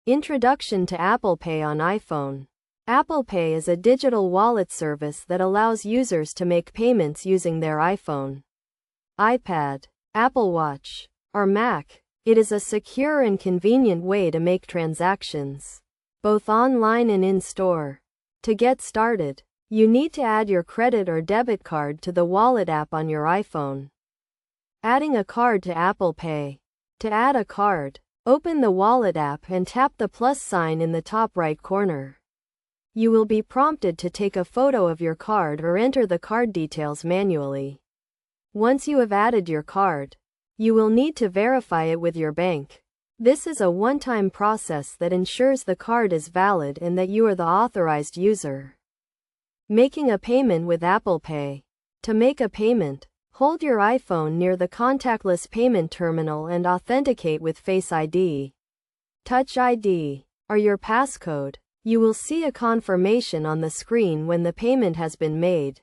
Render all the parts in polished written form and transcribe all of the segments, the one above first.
Introduction to Apple Pay on iPhone. Apple Pay is a digital wallet service that allows users to make payments using their iPhone, iPad, Apple Watch, or Mac. It is a secure and convenient way to make transactions, both online and in-store. To get started, you need to add your credit or debit card to the Wallet app on your iPhone. Adding a card to Apple Pay. To add a card, open the Wallet app and tap the plus sign in the top right corner. You will be prompted to take a photo of your card or enter the card details manually. Once you have added your card, you will need to verify it with your bank. This is a one-time process that ensures the card is valid and that you are the authorized user. Making a payment with Apple Pay. To make a payment, hold your iPhone near the contactless payment terminal and authenticate with Face ID, Touch ID, or your passcode. You will see a confirmation on the screen when the payment has been made.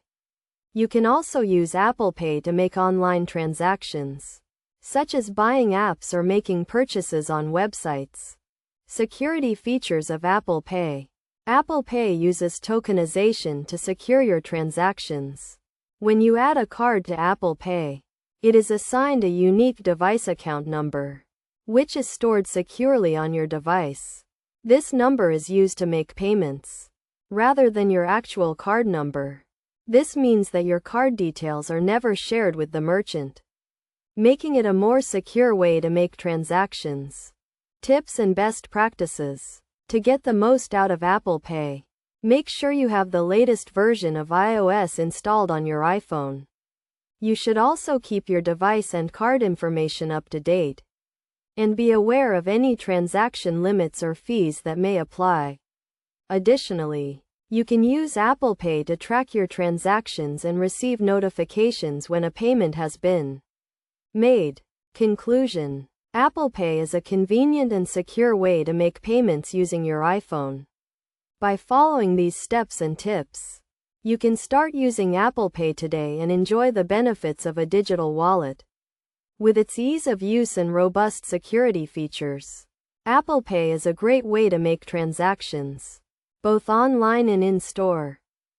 You can also use Apple Pay to make online transactions, such as buying apps or making purchases on websites. Security features of Apple Pay. Apple Pay uses tokenization to secure your transactions. When you add a card to Apple Pay, it is assigned a unique device account number, which is stored securely on your device. This number is used to make payments, rather than your actual card number. This means that your card details are never shared with the merchant, making it a more secure way to make transactions. Tips and best practices. To get the most out of Apple Pay, make sure you have the latest version of iOS installed on your iPhone. You should also keep your device and card information up to date, and be aware of any transaction limits or fees that may apply. Additionally, you can use Apple Pay to track your transactions and receive notifications when a payment has been made. Conclusion. Apple Pay is a convenient and secure way to make payments using your iPhone. By following these steps and tips, you can start using Apple Pay today and enjoy the benefits of a digital wallet. With its ease of use and robust security features, Apple Pay is a great way to make transactions, both online and in-store.